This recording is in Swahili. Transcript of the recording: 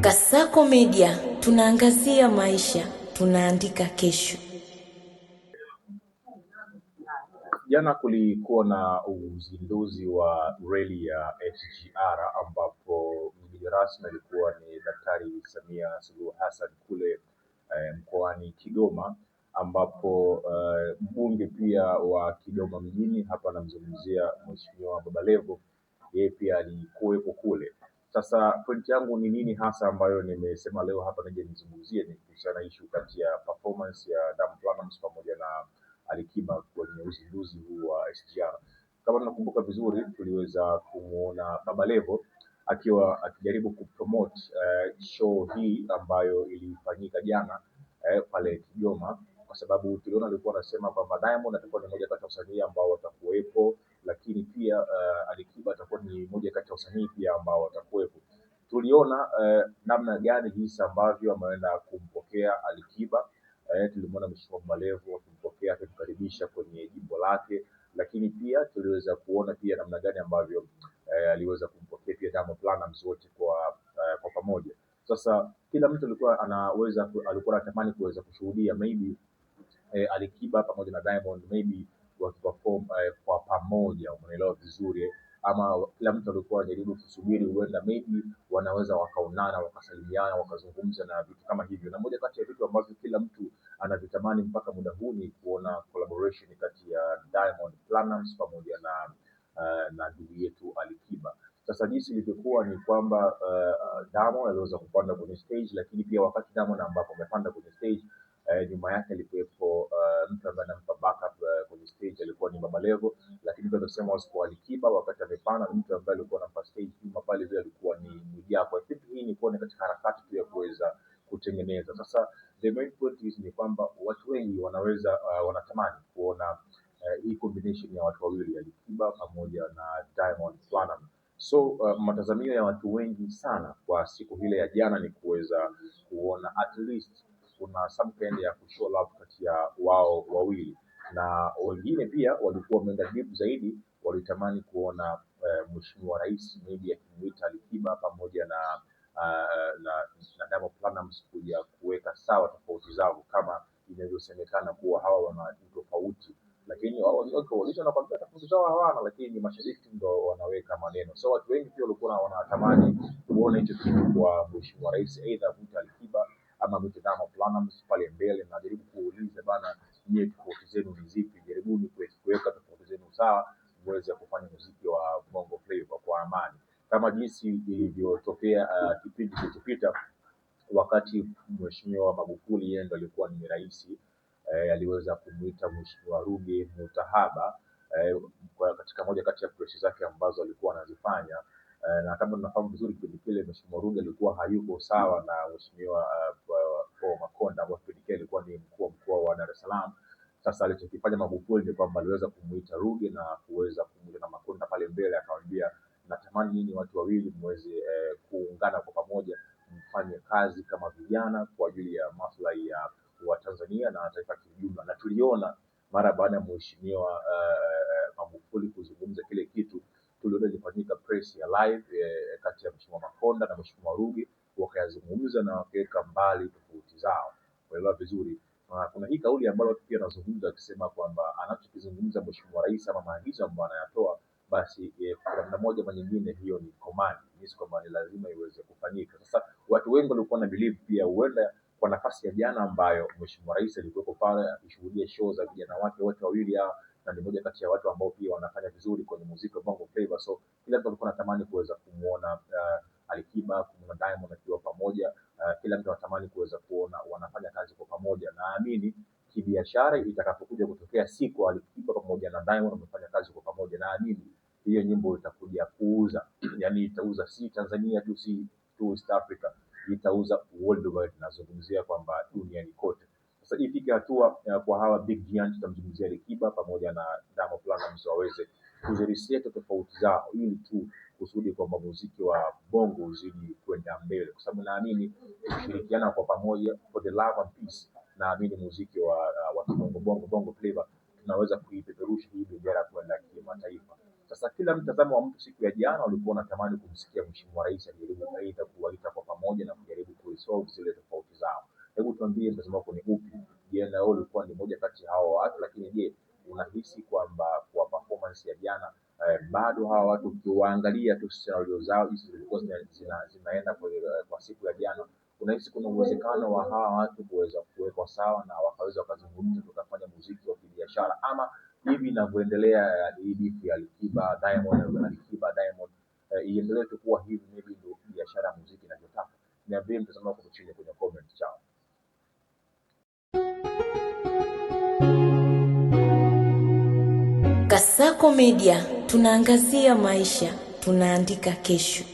Kasako Media, tunaangazia maisha, tunaandika kesho. Jana kulikuwa na uzinduzi wa reli ya SGR ambapo mgeni rasmi alikuwa ni Daktari Samia Suluhu Hassan kule mkoani Kigoma, ambapo mbunge pia wa Kigoma mjini, hapa namzungumzia Mheshimiwa Baba Levo, yeye pia alikuwepo kule. Sasa point yangu ni nini hasa ambayo nimesema leo hapa nije nizungumzie, ni kuhusiana issue kati ya performance ya Diamond Platnumz pamoja na Alikiba kwenye uzinduzi huu wa SGR. Kama tunakumbuka vizuri, tuliweza kumuona Baba Levo akiwa akijaribu kupromote show hii ambayo ilifanyika jana pale Kigoma, kwa sababu tuliona alikuwa anasema kwamba Diamond atakuwa ni moja kati ya wasanii ambao watakuwepo, lakini pia Alikiba atakuwa ni moja kati ya wasanii pia ambao watakuwepo. Tuliona namna gani jinsi ambavyo ameenda kumpokea Alikiba. Tulimwona Mheshimiwa Baba Levo akimpokea, akimkaribisha kwenye jimbo lake, lakini pia tuliweza kuona pia namna gani ambavyo aliweza kumpokea pia Diamond Platnumz wote kwa pamoja. Sasa kila mtu alikuwa anatamani kuweza kushuhudia maybe Alikiba pamoja na Diamond maybe wakiperform kwa pamoja, umeelewa vizuri, ama kila mtu alikuwa anajaribu kusubiri huenda maybe wanaweza wakaonana, wakasalimiana, wakazungumza na vitu kama hivyo. Na moja kati ya vitu ambavyo kila mtu anavitamani mpaka muda huu ni kuona collaboration kati ya Diamond Platnumz pamoja na ndugu yetu Alikiba. Sasa jinsi ilivyokuwa ni kwamba Diamond aliweza kupanda kwenye stage, lakini pia wakati Diamond ambapo amepanda kwenye stage nyuma yake alikuwepo mtu ambaye anampa backup kwenye stage, alikuwa ni Baba Levo, lakini pia tunasema kwa Alikiba wakati amepanda mtu ambaye alikuwa anampa stage nyuma pale vile alikuwa ni Mwijaku. I think hii ni kuona katika harakati tu ya kuweza kutengeneza. Sasa the main point is ni kwamba watu wengi wanatamani kuona hii combination ya watu wawili, Alikiba pamoja na Diamond Platnumz. So matazamio ya watu wengi sana kwa siku ile ya jana ni kuweza kuona at least kuna some kind ya kushow love kati ya wao wawili, na wengine pia walikuwa wameenda deep zaidi, walitamani kuona Mheshimiwa Rais maybe akimuita Alikiba pamoja na Diamond Platnumz kuja kuweka sawa tofauti zao, kama inavyosemekana kuwa hawa wana tofauti, lakini wao walicho na kwamba tofauti zao hawana, lakini mashabiki ndio wanaweka maneno. So watu wengi pia walikuwa wanatamani kuona hicho kitu kwa Mheshimiwa Rais, either mtu Alikiba ama mtu Diamond Platnumz pale mbele, na jaribu kuuliza bana, nyie tofauti zenu ni zipi? Jaribuni kuweka tofauti zenu sawa, muweze kufanya muziki wa Bongo Flava kwa amani, kama jinsi ilivyotokea kipindi kilichopita wakati Mheshimiwa Magufuli yeye ndo alikuwa ni rais, aliweza kumuita Mheshimiwa Ruge Mutahaba katika moja kati ya press zake ambazo alikuwa anazifanya, na kama tunafahamu vizuri kipindi kile Mheshimiwa Ruge alikuwa hayuko sawa na Mheshimiwa Paul Makonda ambaye kipindi kile alikuwa ni mkuu wa mkoa wa Dar es Salaam. Sasa alichokifanya Magufuli ni kwamba aliweza kumuita Ruge na kuweza kumuita na Makonda pale mbele, akamwambia natamani nyinyi watu wawili muweze kuungana kwa pamoja, mfanye kazi kama vijana kwa ajili ya maslahi ya Watanzania na taifa kijumla. Na tuliona mara baada ya Mheshimiwa Magufuli kuzungumza kile kitu, tuliona ilifanyika press ya live kati ya Mheshimiwa Makonda na Mheshimiwa Ruge, wakayazungumza na wakaweka mbali tofauti zao, waelewa vizuri. Kuna hii kauli ambayo pia anazungumza akisema kwamba anachokizungumza Mheshimiwa Rais ama maagizo ambayo anayatoa, basi kwa namna moja ama nyingine hiyo ni command, ni kwamba ni lazima iweze kufanyika. Sasa watu wengi walikuwa na believe pia huenda kwa nafasi ya jana ambayo Mheshimiwa Rais alikuwepo pale akishuhudia show za vijana wake wote wawili hao, na ni moja kati ya watu ambao pia wanafanya vizuri kwenye muziki wa Bongo Flava. So kila mtu alikuwa anatamani kuweza kumuona Alikiba, kumuona Diamond akiwa pamoja. Kila mtu anatamani kuweza kuona wanafanya kazi kwa pamoja. Naamini kibiashara itakapokuja kutokea siku Alikiba pamoja na Diamond wamefanya kazi kwa pamoja, naamini hiyo nyimbo itakuja kuuza yani itauza si Tanzania tu, si tu East Africa, itauza worldwide, nazungumzia kwamba duniani kote. Sasa ifike hatua kwa hawa big giants, tutamzungumzia Alikiba pamoja na Diamond Platnumz waweze kuzireset tofauti zao, ili tu kusudi kwamba muziki wa Bongo uzidi kwenda mbele, kwa sababu naamini kushirikiana kwa pamoja for the love and peace, naamini muziki wa Bongo Flava tunaweza kuipeperusha hii bendera kwenda kimataifa. Sasa kila mtazamo wa mtu siku ya jana ulikuwa unatamani kumsikia Mheshimiwa Rais akijaribu aidha kuwaita kwa pamoja na kujaribu kuresolve zile tofauti zao. Hebu tuambie mtazamo wako ni upi? Je, na wewe ulikuwa ni moja kati ya hao watu? Lakini je, unahisi kwamba kwa performance ya jana bado hawa watu ukiwaangalia tu scenario zao jinsi zilikuwa zinaenda kwa siku ya jana, unahisi kuna uwezekano wa hawa watu kuweza kuwekwa sawa na wakaweza wakazungumza tukafanya muziki wa kibiashara, ama hivi inavyoendelea hii beef ya Alikiba Diamond iendelee tu kuwa hivi, maybe ndio biashara ya muziki inavyotaka? Niambie mtazamo wako chini kwenye comment chao. Kasako Media, tunaangazia maisha, tunaandika kesho.